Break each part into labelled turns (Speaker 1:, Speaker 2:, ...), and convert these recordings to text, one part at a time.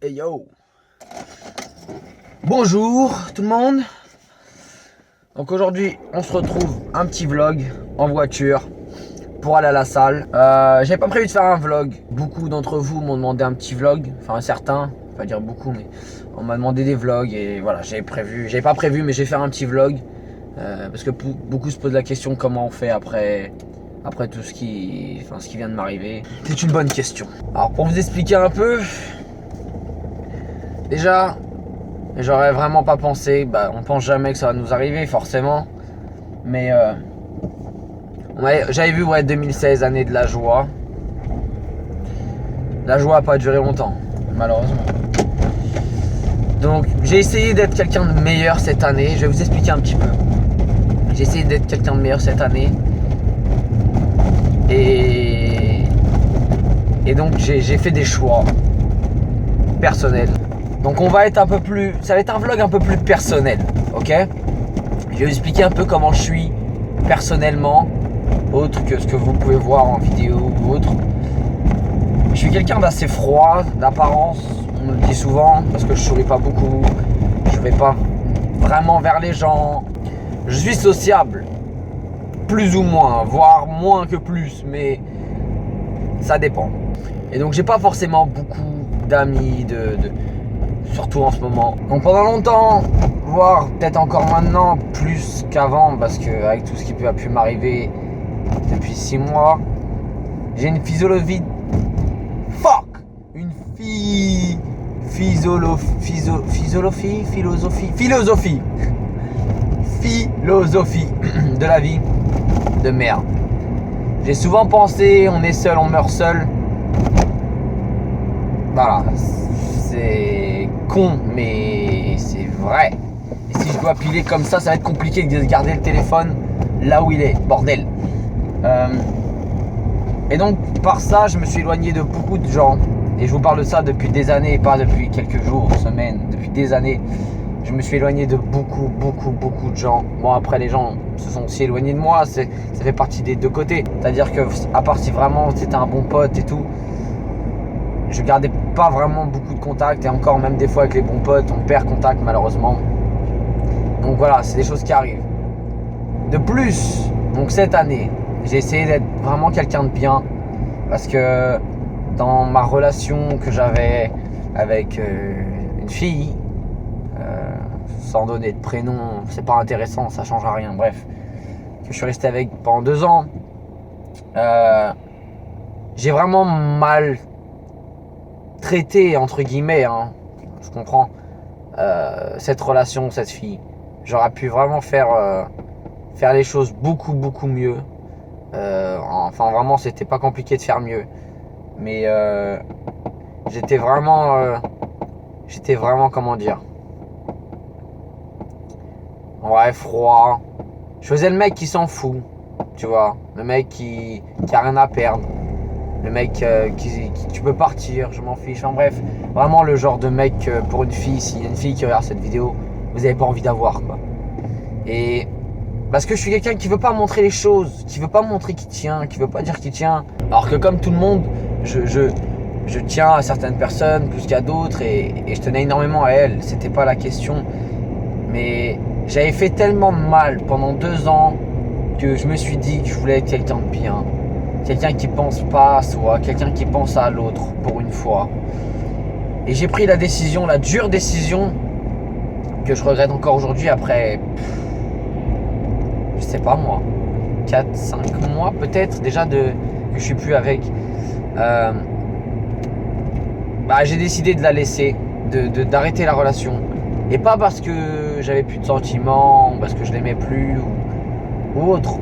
Speaker 1: Hey yo. Bonjour tout le monde. Donc aujourd'hui on se retrouve un petit vlog en voiture pour aller à la salle. J'avais pas prévu de faire un vlog. Beaucoup d'entre vous m'ont demandé un petit vlog. Enfin certains, pas dire beaucoup, mais on m'a demandé des vlogs. Et voilà, j'avais pas prévu, mais j'ai fait un petit vlog. Parce que beaucoup se posent la question comment on fait après tout ce qui vient de m'arriver. C'est une bonne question. Alors pour vous expliquer un peu, déjà, j'aurais vraiment pas pensé, on pense jamais que ça va nous arriver forcément, mais j'avais vu 2016, année de la joie. La joie a pas duré longtemps, malheureusement. Donc j'ai essayé d'être quelqu'un de meilleur cette année, je vais vous expliquer un petit peu. J'ai essayé d'être quelqu'un de meilleur cette année. Et donc j'ai fait des choix personnels. Donc ça va être un vlog un peu plus personnel, ok? Je vais vous expliquer un peu comment je suis personnellement, autre que ce que vous pouvez voir en vidéo ou autre. Je suis quelqu'un d'assez froid, d'apparence, on me le dit souvent, parce que je souris pas beaucoup, je vais pas vraiment vers les gens. Je suis sociable, plus ou moins, voire moins que plus, mais ça dépend. Et donc j'ai pas forcément beaucoup d'amis, surtout en ce moment. Donc pendant longtemps, voire peut-être encore maintenant, plus qu'avant, parce que avec tout ce qui a pu m'arriver depuis 6 mois, j'ai une philosophie. Philosophie de la vie de merde. J'ai souvent pensé, on est seul, on meurt seul. Voilà, c'est con, mais c'est vrai. Et si je dois piler comme ça va être compliqué de garder le téléphone là où il est, bordel. Et donc, par ça, je me suis éloigné de beaucoup de gens. Et je vous parle de ça depuis des années, pas depuis quelques jours, semaines, depuis des années. Je me suis éloigné de beaucoup de gens. Bon, après, les gens se sont aussi éloignés de moi. Ça fait partie des deux côtés. C'est-à-dire que, à part si vraiment c'était un bon pote et tout, je gardais pas vraiment beaucoup de contact. Et encore, même des fois avec les bons potes, on perd contact malheureusement. Donc voilà, c'est des choses qui arrivent. De plus, donc cette année, j'ai essayé d'être vraiment quelqu'un de bien. Parce que dans ma relation que j'avais avec une fille, sans donner de prénom, c'est pas intéressant, ça changera rien, bref, que je suis resté avec pendant 2 ans, j'ai vraiment mal traité, entre guillemets, je comprends, cette relation, cette fille. J'aurais pu vraiment faire les choses beaucoup mieux. Enfin vraiment, c'était pas compliqué de faire mieux, mais j'étais vraiment comment dire, ouais, froid. Je faisais le mec qui s'en fout, tu vois, le mec qui a rien à perdre, le mec qui tu peux partir, je m'en fiche. En bref, vraiment le genre de mec pour une fille, s'il y a une fille qui regarde cette vidéo, vous avez pas envie d'avoir, quoi. Et parce que je suis quelqu'un qui veut pas montrer les choses, qui veut pas montrer qu'il tient, qui veut pas dire qu'il tient. Alors que comme tout le monde, je tiens à certaines personnes plus qu'à d'autres, et je tenais énormément à elles, c'était pas la question. Mais j'avais fait tellement de mal pendant 2 ans que je me suis dit que je voulais être quelqu'un de bien. Quelqu'un qui pense pas à soi, quelqu'un qui pense à l'autre pour une fois. Et j'ai pris la dure décision, que je regrette encore aujourd'hui après, je sais pas moi, 4-5 mois peut-être déjà que je suis plus avec. J'ai décidé de la laisser, d'arrêter la relation. Et pas parce que j'avais plus de sentiments, parce que je l'aimais plus ou autre.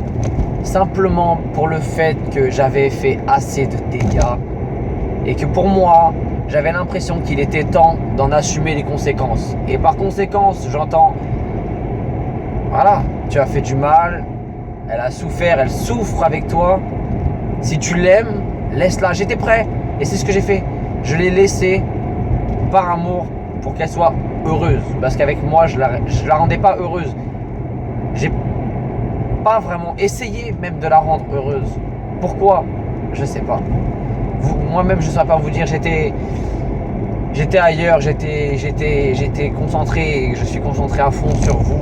Speaker 1: Simplement pour le fait que j'avais fait assez de dégâts. Et que pour moi, j'avais l'impression qu'il était temps d'en assumer les conséquences. Et par conséquence, j'entends, voilà, tu as fait du mal, elle a souffert, elle souffre avec toi. Si tu l'aimes, laisse-la. J'étais prêt et c'est ce que j'ai fait. Je l'ai laissée par amour pour qu'elle soit heureuse. Parce qu'avec moi, je la rendais pas heureuse. J'ai pas vraiment essayé même de la rendre heureuse. Pourquoi? Je sais pas. moi-même je ne saurais pas vous dire, j'étais ailleurs, j'étais concentré, je suis concentré à fond sur vous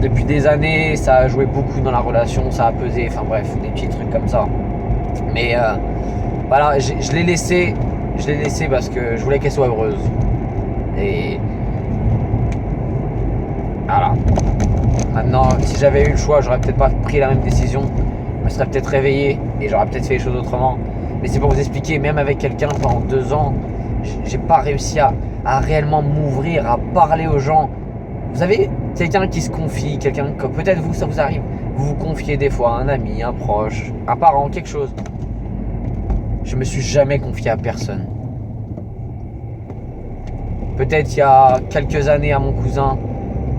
Speaker 1: depuis des années, ça a joué beaucoup dans la relation, ça a pesé, enfin bref, des petits trucs comme ça. Mais voilà, je l'ai laissé parce que je voulais qu'elle soit heureuse. Et voilà. Maintenant, si j'avais eu le choix, j'aurais peut-être pas pris la même décision. Je me serais peut-être réveillé et j'aurais peut-être fait les choses autrement. Mais c'est pour vous expliquer, même avec quelqu'un pendant 2 ans, j'ai pas réussi à réellement m'ouvrir, à parler aux gens. Vous avez quelqu'un qui se confie, quelqu'un comme peut-être vous, ça vous arrive. Vous vous confiez des fois à un ami, un proche, un parent, quelque chose. Je me suis jamais confié à personne. Peut-être il y a quelques années à mon cousin,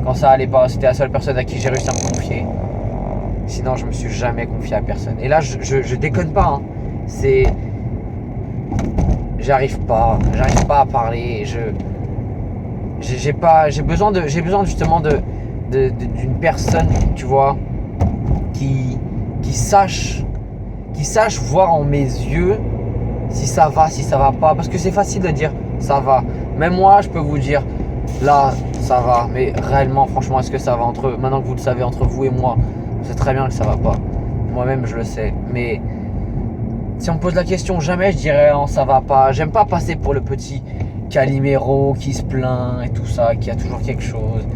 Speaker 1: quand ça allait pas, c'était la seule personne à qui j'ai réussi à me confier. Sinon, je me suis jamais confié à personne. Et là, je déconne pas. Hein. C'est, j'arrive pas à parler. J'ai besoin justement d'une personne, tu vois, qui sache voir en mes yeux si ça va pas. Parce que c'est facile de dire ça va. Même moi, je peux vous dire là, ça va. Mais réellement, franchement, est-ce que ça va entre eux? Maintenant que vous le savez, entre vous et moi, je sais très bien que ça va pas. Moi-même, je le sais. Mais si on me pose la question, jamais je dirais non, ça va pas. J'aime pas passer pour le petit Calimero qui se plaint et tout ça, qui a toujours quelque chose.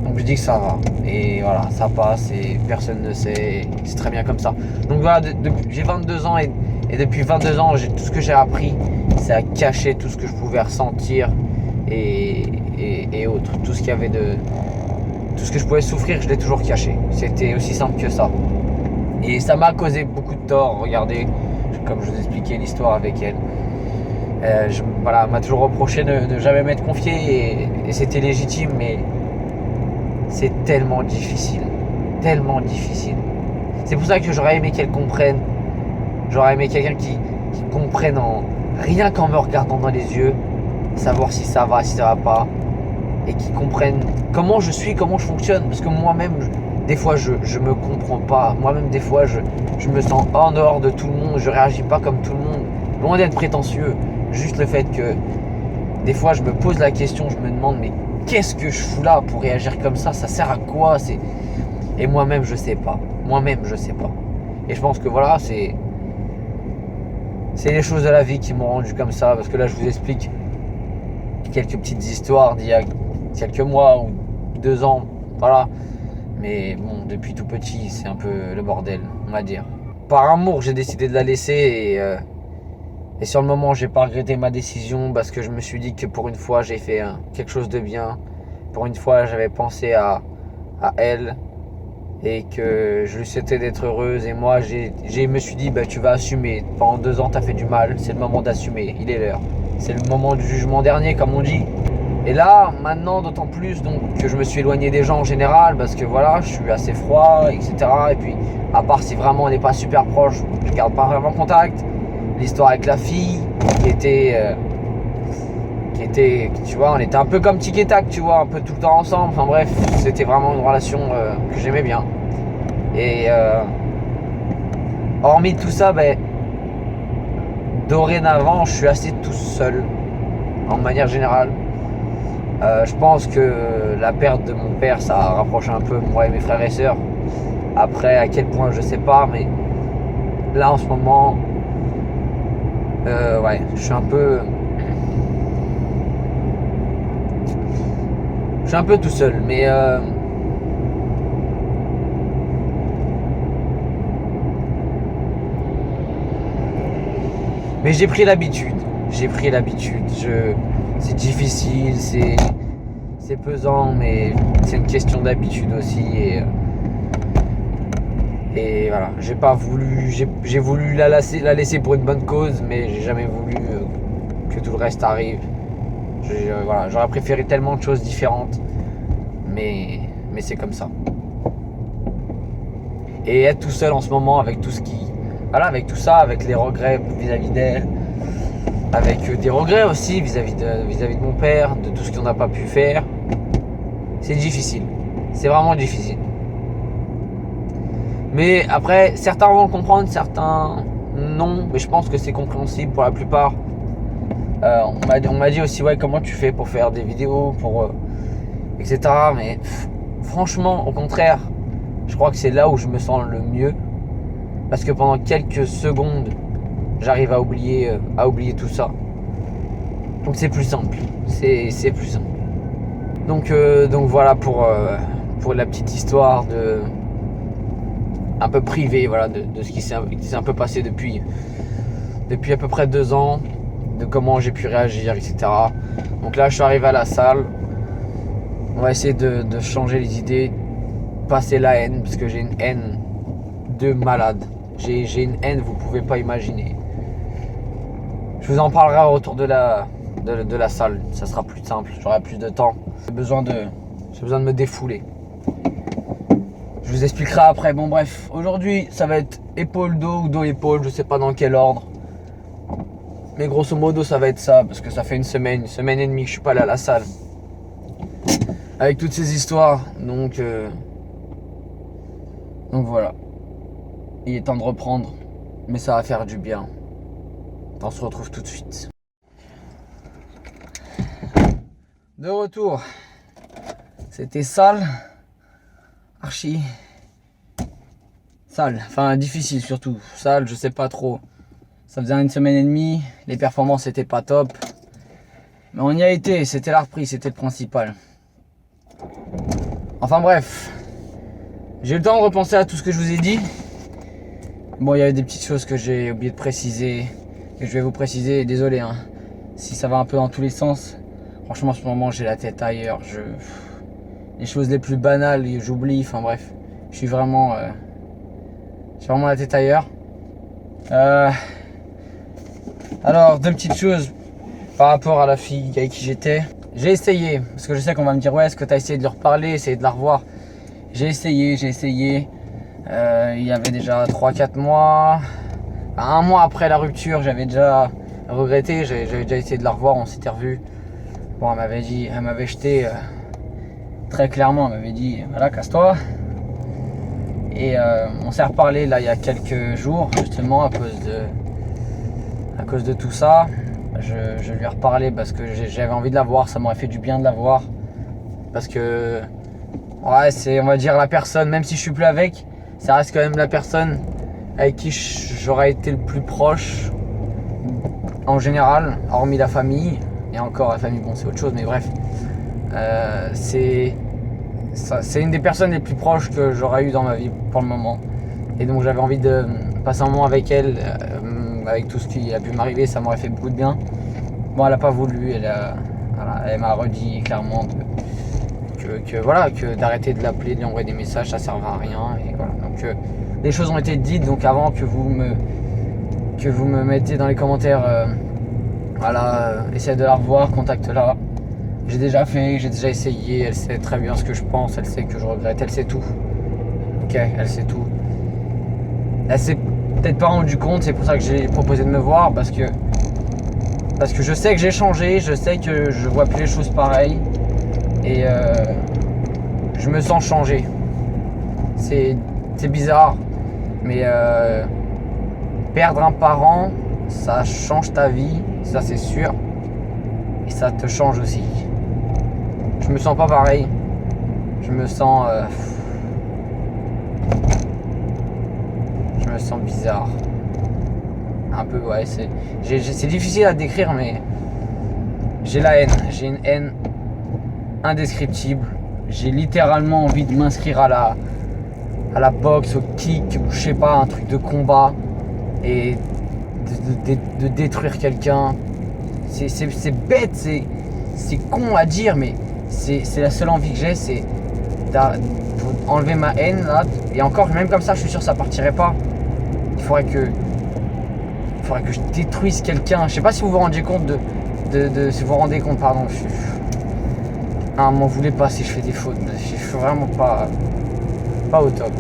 Speaker 1: Donc je dis que ça va. Et voilà, ça passe et personne ne sait. C'est très bien comme ça. Donc voilà, j'ai 22 ans et depuis 22 ans, tout ce que j'ai appris, c'est à cacher tout ce que je pouvais ressentir et autres. Tout ce qu'il y avait tout ce que je pouvais souffrir, je l'ai toujours caché. C'était aussi simple que ça. Et ça m'a causé beaucoup de tort. Regardez, comme je vous expliquais l'histoire avec elle. Voilà, m'a toujours reproché de jamais m'être confié et c'était légitime, mais c'est tellement difficile. Tellement difficile. C'est pour ça que j'aurais aimé qu'elle comprenne. J'aurais aimé quelqu'un qui comprenne rien qu'en me regardant dans les yeux, savoir si ça va, si ça va pas, et qui comprenne comment je suis, comment je fonctionne. Parce que moi-même, des fois, je me comprends pas. Moi-même, des fois, je me sens en dehors de tout le monde. Je réagis pas comme tout le monde. Loin d'être prétentieux. Juste le fait que des fois, je me pose la question, je me demande, mais qu'est-ce que je fous là pour réagir comme ça? Ça sert à quoi? Et moi-même, je sais pas. Moi-même, je sais pas. Et je pense que voilà, c'est les choses de la vie qui m'ont rendu comme ça. Parce que là, je vous explique quelques petites histoires d'il y a quelques mois ou 2 ans. Voilà. Mais bon, depuis tout petit, c'est un peu le bordel, on va dire. Par amour, j'ai décidé de la laisser et sur le moment, j'ai pas regretté ma décision parce que je me suis dit que pour une fois, j'ai fait quelque chose de bien. Pour une fois, j'avais pensé à elle et que je lui souhaitais d'être heureuse. Et moi, je me suis dit, bah, tu vas assumer. Pendant 2 ans, tu as fait du mal. C'est le moment d'assumer. Il est l'heure. C'est le moment du jugement dernier, comme on dit. Et là, maintenant, d'autant plus donc, que je me suis éloigné des gens en général parce que voilà, je suis assez froid, etc. Et puis, à part si vraiment on n'est pas super proche, je garde pas vraiment contact. L'histoire avec la fille qui était, tu vois, on était un peu comme tic et tac, tu vois, un peu tout le temps ensemble. Enfin bref, c'était vraiment une relation que j'aimais bien. Et hormis tout ça, ben, dorénavant, je suis assez tout seul, en manière générale. Je pense que la perte de mon père, ça a rapproché un peu moi et mes frères et sœurs. Après, à quel point, je sais pas, mais là, en ce moment, ouais, je suis un peu tout seul, mais j'ai pris l'habitude. C'est difficile, c'est pesant, mais c'est une question d'habitude aussi. Et voilà, j'ai voulu la laisser pour une bonne cause, mais j'ai jamais voulu que tout le reste arrive. Voilà, j'aurais préféré tellement de choses différentes, mais c'est comme ça. Et être tout seul en ce moment avec tout ce qui, voilà, avec tout ça, avec les regrets vis-à-vis d'elle, avec des regrets aussi vis-à-vis de mon père, de tout ce qu'on n'a pas pu faire, c'est difficile. C'est vraiment difficile. Mais après, certains vont le comprendre, certains non, mais je pense que c'est compréhensible pour la plupart. On m'a dit aussi, ouais, comment tu fais pour faire des vidéos, etc. Mais franchement, au contraire, je crois que c'est là où je me sens le mieux. Parce que pendant quelques secondes, j'arrive à oublier tout ça. Donc c'est plus simple. C'est plus simple. Donc voilà pour la petite histoire un peu privée, voilà, de ce qui s'est un peu passé depuis à peu près 2 ans, de comment j'ai pu réagir, etc. Donc là, je suis arrivé à la salle. On va essayer de changer les idées, passer la haine, parce que j'ai une haine de malade. J'ai une haine, vous pouvez pas imaginer. Je vous en parlerai au retour de la salle. Ça sera plus simple, j'aurai plus de temps. J'ai besoin de me défouler. Je vous expliquerai après. Bon bref, aujourd'hui ça va être épaule-dos ou dos-épaule, je sais pas dans quel ordre. Mais grosso modo ça va être ça, parce que ça fait une semaine et demie que je suis pas allé à la salle. Avec toutes ces histoires, donc voilà. Il est temps de reprendre, mais ça va faire du bien. On se retrouve tout de suite. De retour. C'était sale. Archi. Sale. Enfin, difficile surtout. Sale, je sais pas trop. Ça faisait 1 semaine et demie. Les performances étaient pas top. Mais on y a été. C'était la reprise. C'était le principal. Enfin bref. J'ai eu le temps de repenser à tout ce que je vous ai dit. Bon, il y avait des petites choses que j'ai oublié de préciser. Que je vais vous préciser. Désolé, hein. Si ça va un peu dans tous les sens. Franchement, en ce moment, j'ai la tête ailleurs. Les choses les plus banales, j'oublie. Enfin bref, j'ai vraiment la tête ailleurs. Alors, 2 petites choses par rapport à la fille avec qui j'étais. J'ai essayé, parce que je sais qu'on va me dire, ouais, est-ce que tu as essayé de leur parler, essayer de la revoir. J'ai essayé. Il y avait déjà 3-4 mois. Enfin, 1 mois après la rupture, j'avais déjà regretté. J'avais déjà essayé de la revoir, on s'était revus. Bon, elle m'avait jeté très clairement, elle m'avait dit, voilà, casse-toi. Et on s'est reparlé là il y a quelques jours, justement, à cause de tout ça. Je lui ai reparlé parce que j'avais envie de la voir, ça m'aurait fait du bien de la voir. Parce que, ouais, c'est, on va dire, la personne, même si je suis plus avec, ça reste quand même la personne avec qui j'aurais été le plus proche, en général, hormis la famille. Et encore, la famille, bon, c'est autre chose, mais bref. C'est une des personnes les plus proches que j'aurais eu dans ma vie pour le moment. Et donc j'avais envie de passer un moment avec elle, avec tout ce qui a pu m'arriver, ça m'aurait fait beaucoup de bien. Bon, elle n'a pas voulu, elle m'a redit clairement que d'arrêter de l'appeler, de lui envoyer des messages, ça ne servait à rien. Et voilà. Donc les choses ont été dites, donc avant que vous me mettez dans les commentaires, essayez de la revoir, contacte-la. J'ai déjà fait, j'ai déjà essayé, elle sait très bien ce que je pense, elle sait que je regrette, elle sait tout. Ok, elle sait tout. Elle s'est peut-être pas rendu compte, c'est pour ça que j'ai proposé de me voir, parce que je sais que j'ai changé, je sais que je vois plus les choses pareilles, et je me sens changé. C'est bizarre, mais perdre un parent, ça change ta vie, ça c'est sûr, et ça te change aussi. Je me sens pas pareil. Je me sens bizarre. Un peu, ouais. C'est difficile à décrire, mais j'ai la haine. J'ai une haine indescriptible. J'ai littéralement envie de m'inscrire à la boxe, au kick, ou je sais pas, un truc de combat, et de détruire quelqu'un. C'est bête, c'est con à dire, mais c'est la seule envie que j'ai, c'est enlever ma haine là. Et encore, même comme ça, je suis sûr que ça partirait pas. Il faudrait que je détruise quelqu'un. Je sais pas si vous vous rendez compte si vous vous rendez compte, pardon. M'en voulez pas si je fais des fautes. Je suis vraiment pas au top.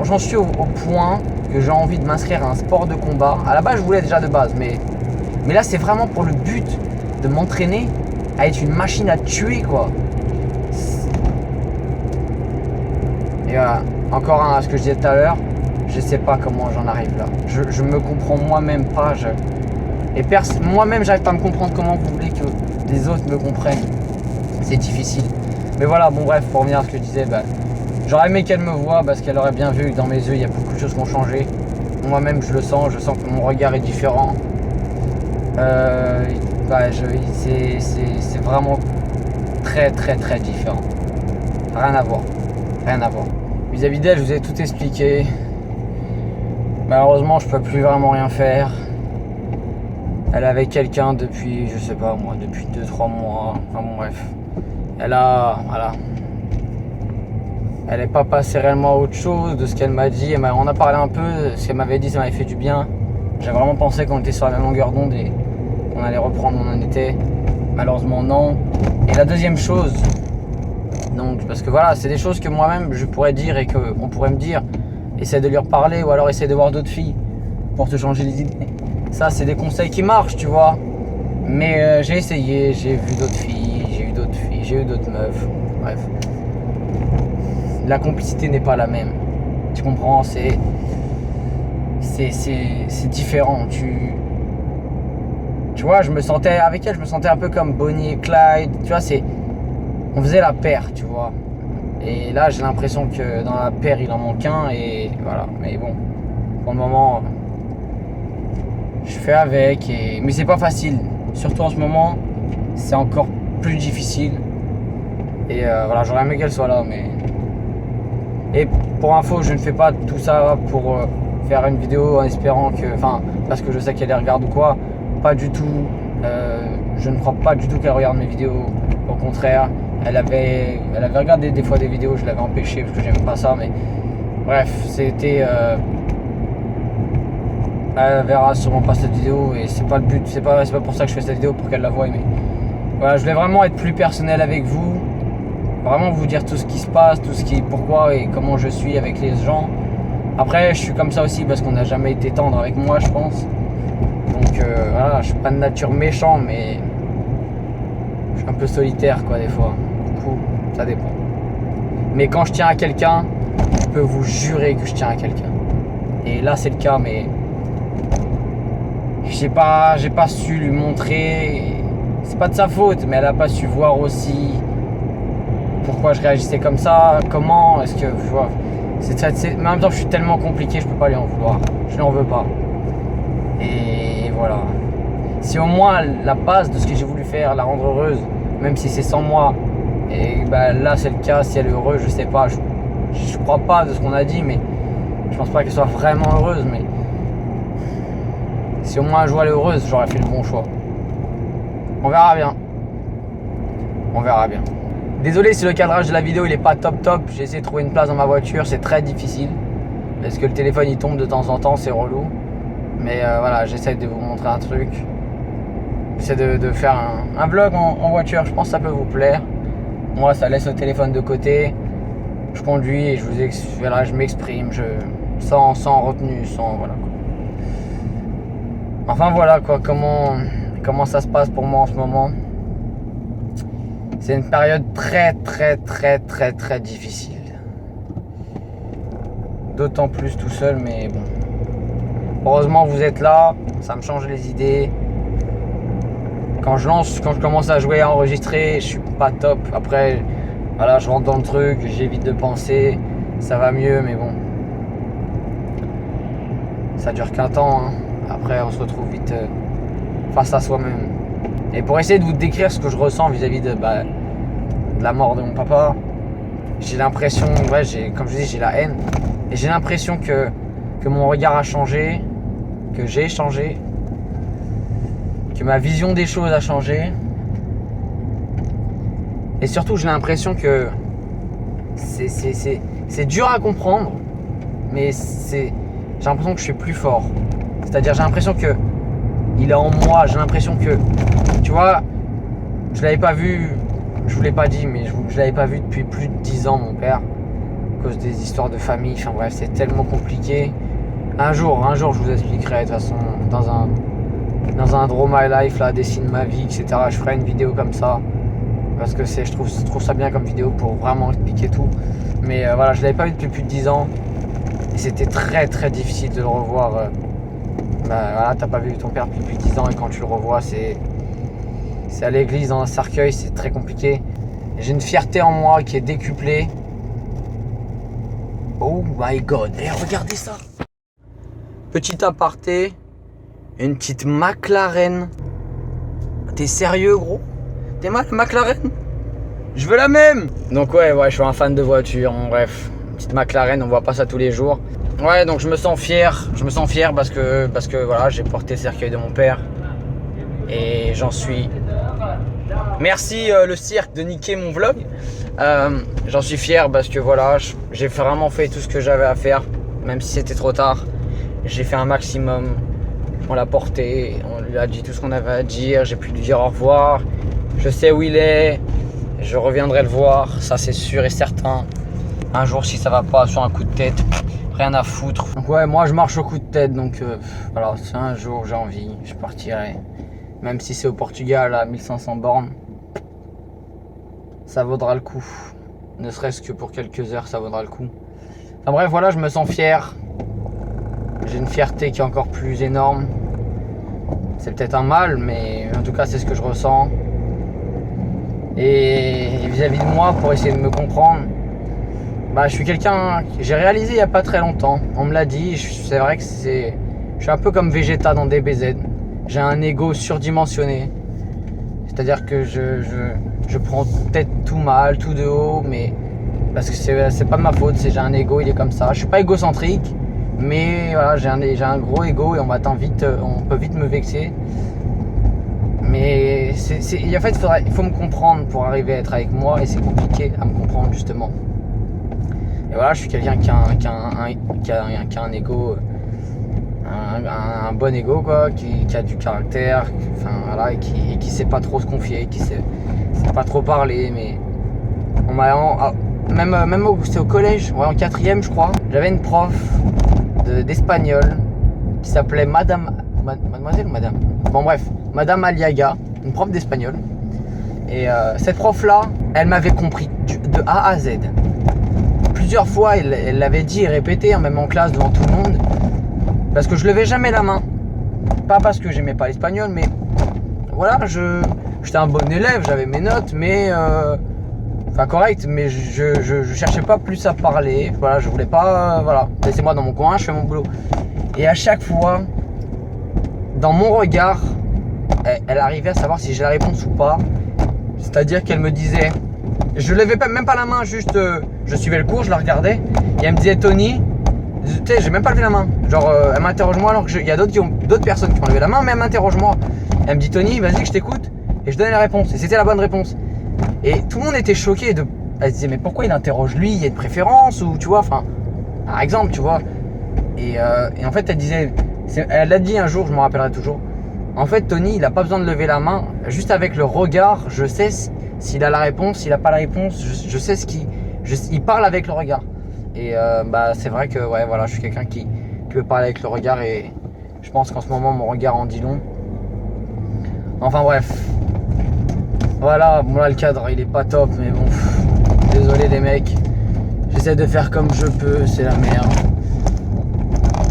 Speaker 1: J'en suis au point que j'ai envie de m'inscrire à un sport de combat. À la base, je voulais déjà de base, mais là, c'est vraiment pour le but de m'entraîner à être une machine à tuer, quoi. Et voilà, encore ce que je disais tout à l'heure, je je sais pas comment j'en arrive là. Je me comprends moi-même pas. Moi-même, j'arrive pas à me comprendre comment vous voulez que les autres me comprennent. C'est difficile. Mais voilà, bon bref, pour revenir à ce que je disais, j'aurais aimé qu'elle me voie parce qu'elle aurait bien vu que dans mes yeux, il y a beaucoup de choses qui ont changé. Moi-même, je sens que mon regard est différent. C'est vraiment très très très différent. Rien à voir. Vis-à-vis d'elle, je vous ai tout expliqué. Malheureusement, je peux plus vraiment rien faire. Elle est avec quelqu'un depuis, je sais pas moi, depuis 2-3 mois. Enfin bon, bref. Elle est pas passée réellement à autre chose de ce qu'elle m'a dit. On a parlé un peu, ce qu'elle m'avait dit, ça m'avait fait du bien. J'ai vraiment pensé qu'on était sur la même longueur d'onde et qu'on allait reprendre où on en était. Malheureusement, non. Et la deuxième chose, donc, parce que voilà, c'est des choses que moi-même je pourrais dire et qu'on pourrait me dire. Essaie de lui reparler ou alors essaie de voir d'autres filles pour te changer les idées. Ça, c'est des conseils qui marchent, tu vois. Mais j'ai essayé, j'ai vu d'autres filles, j'ai eu d'autres meufs. Bref. La complicité n'est pas la même. Tu comprends, c'est différent. Tu vois, avec elle, je me sentais un peu comme Bonnie et Clyde. Tu vois, on faisait la paire, tu vois. Et là, j'ai l'impression que dans la paire, il en manque un. Et voilà. Mais bon, pour le moment, je fais avec. Mais c'est pas facile. Surtout en ce moment, c'est encore plus difficile. Et voilà, j'aurais aimé qu'elle soit là. Et pour info, je ne fais pas tout ça pour faire une vidéo en espérant parce que je sais qu'elle les regarde ou quoi. Pas du tout. Je ne crois pas du tout qu'elle regarde mes vidéos. Au contraire, elle avait regardé des fois des vidéos, je l'avais empêché parce que j'aime pas ça. Mais bref, c'était. Elle verra sûrement pas cette vidéo et c'est pas le but. C'est pas pour ça que je fais cette vidéo pour qu'elle la voie. Mais voilà, je voulais vraiment être plus personnel avec vous. Vraiment vous dire tout ce qui se passe, pourquoi et comment je suis avec les gens. Après, je suis comme ça aussi parce qu'on n'a jamais été tendre avec moi, je pense. Donc voilà, je suis pas de nature méchant, mais je suis un peu solitaire des fois. Du coup, ça dépend. Mais quand je tiens à quelqu'un, je peux vous jurer que je tiens à quelqu'un. Et là, c'est le cas, mais j'ai pas su lui montrer. C'est pas de sa faute, mais elle a pas su voir aussi pourquoi je réagissais comme ça, comment, est-ce que, tu vois, mais en même temps je suis tellement compliqué, je peux pas lui en vouloir, je lui en veux pas. Et voilà. Si au moins la base de ce que j'ai voulu faire, la rendre heureuse, même si c'est sans moi, et là c'est le cas, si elle est heureuse, je sais pas, je crois pas de ce qu'on a dit, mais je pense pas qu'elle soit vraiment heureuse, mais si au moins un jour elle est heureuse, j'aurais fait le bon choix. On verra bien. Désolé si le cadrage de la vidéo il est pas top, j'ai essayé de trouver une place dans ma voiture, c'est très difficile. Parce que le téléphone il tombe de temps en temps, c'est relou. Mais voilà, j'essaie de vous montrer un truc. J'essaie de faire un vlog en voiture, je pense que ça peut vous plaire. Moi ça laisse le téléphone de côté. Je conduis et je m'exprime, sans retenue, voilà quoi. Enfin voilà quoi, comment ça se passe pour moi en ce moment. C'est une période très très très très très difficile. D'autant plus tout seul, mais bon. Heureusement vous êtes là, ça me change les idées. Quand je commence à jouer, à enregistrer, je suis pas top. Après, voilà, je rentre dans le truc, j'évite de penser, ça va mieux, mais bon. Ça dure qu'un temps, hein. Après on se retrouve vite face à soi-même. Et pour essayer de vous décrire ce que je ressens vis-à-vis de la mort de mon papa, j'ai l'impression, comme je dis, j'ai la haine. Et j'ai l'impression que mon regard a changé, que j'ai changé, que ma vision des choses a changé. Et surtout, j'ai l'impression que c'est dur à comprendre, mais j'ai l'impression que je suis plus fort. C'est-à-dire, j'ai l'impression que il est en moi, j'ai l'impression que, tu vois, je l'avais pas vu, je vous l'ai pas dit, mais je l'avais pas vu depuis plus de 10 ans, mon père, à cause des histoires de famille. Enfin bref, c'est tellement compliqué. Un jour, je vous expliquerai de toute façon, dans un Draw My Life, là, dessine ma vie, etc. Je ferai une vidéo comme ça, parce que je trouve ça bien comme vidéo pour vraiment expliquer tout. Mais voilà, je l'avais pas vu depuis plus de 10 ans. Et c'était très très difficile de le revoir. Voilà, t'as pas vu ton père depuis 10 ans et quand tu le revois, c'est à l'église dans un cercueil, c'est très compliqué. J'ai une fierté en moi qui est décuplée. Oh my god, et regardez ça. Petit aparté, une petite McLaren. T'es sérieux gros? T'es McLaren? Je veux la même. Donc ouais, je suis un fan de voiture, bref. Une petite McLaren, on voit pas ça tous les jours. Ouais, donc je me sens fier parce que voilà, j'ai porté le cercueil de mon père. Et j'en suis... Merci le cirque de niquer mon vlog. J'en suis fier parce que voilà, j'ai vraiment fait tout ce que j'avais à faire, même si c'était trop tard. J'ai fait un maximum. On l'a porté, on lui a dit tout ce qu'on avait à dire. J'ai pu lui dire au revoir. Je sais où il est. Je reviendrai le voir, ça c'est sûr et certain. Un jour, si ça va pas, sur un coup de tête, rien à foutre. Donc ouais, moi je marche au coup de tête, donc voilà, si un jour j'ai envie, je partirai. Même si c'est au Portugal à 1500 bornes, ça vaudra le coup. Ne serait-ce que pour quelques heures, ça vaudra le coup. Enfin bref, voilà, je me sens fier. J'ai une fierté qui est encore plus énorme. C'est peut-être un mal, mais en tout cas, c'est ce que je ressens. Et vis-à-vis de moi, pour essayer de me comprendre, je suis quelqu'un que j'ai réalisé il n'y a pas très longtemps. On me l'a dit, c'est vrai que je suis un peu comme Vegeta dans DBZ. J'ai un ego surdimensionné. C'est-à-dire que je prends peut-être tout mal, tout de haut, mais parce que c'est pas de ma faute, j'ai un ego, il est comme ça. Je suis pas égocentrique, mais voilà, j'ai un gros ego et on peut vite me vexer. Mais en fait, il faut me comprendre pour arriver à être avec moi et c'est compliqué à me comprendre justement. Et voilà, je suis quelqu'un qui a un ego, un bon ego quoi, qui a du caractère, enfin voilà, et qui sait pas trop se confier, qui sait pas trop parler. Mais même c'était au collège, ouais, en 4e je crois, j'avais une prof d'espagnol qui s'appelait mademoiselle ou madame, bon bref, Madame Aliaga, une prof d'espagnol. Et cette prof-là, elle m'avait compris de A à Z. Plusieurs fois, elle l'avait dit et répété, même en classe devant tout le monde, parce que je levais jamais la main. Pas parce que j'aimais pas l'espagnol, mais voilà, j'étais un bon élève, j'avais mes notes, mais enfin correct, mais je cherchais pas plus à parler. Voilà, je voulais pas, voilà, laissez-moi dans mon coin, je fais mon boulot. Et à chaque fois, dans mon regard, elle arrivait à savoir si j'ai la réponse ou pas. C'est-à-dire qu'elle me disait, je levais même pas la main, juste je suivais le cours, je la regardais et elle me disait Tony, tu sais, j'ai même pas levé la main. Genre elle m'interroge moi alors que il y a d'autres personnes qui ont levé la main, mais elle m'interroge moi. Elle me dit Tony, vas-y que je t'écoute, et je donnais la réponse et c'était la bonne réponse. Et tout le monde était choqué elle se disait mais pourquoi il interroge lui, il y a de préférence ou tu vois, enfin par exemple tu vois. Et en fait elle disait, elle l'a dit un jour, je me rappellerai toujours. En fait, Tony, il a pas besoin de lever la main. Juste avec le regard, je sais s'il a la réponse, s'il a pas la réponse. Je sais il parle avec le regard. Et c'est vrai que ouais, voilà, je suis quelqu'un qui peut parler avec le regard et je pense qu'en ce moment, mon regard en dit long. Enfin bref. Voilà, bon là, le cadre, il est pas top, mais bon. Désolé les mecs. J'essaie de faire comme je peux, c'est la merde.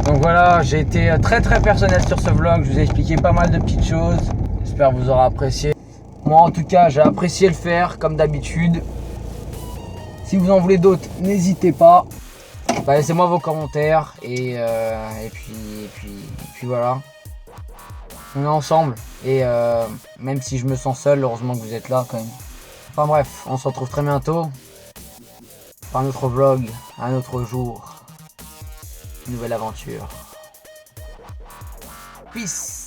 Speaker 1: Donc voilà, j'ai été très très personnel sur ce vlog, je vous ai expliqué pas mal de petites choses. J'espère que vous aurez apprécié. Moi en tout cas, j'ai apprécié le faire comme d'habitude. Si vous en voulez d'autres, n'hésitez pas. Laissez-moi vos commentaires et puis voilà. On est ensemble et même si je me sens seul, heureusement que vous êtes là quand même. Enfin bref, on se retrouve très bientôt pour un autre vlog, un autre jour. Nouvelle aventure. Peace.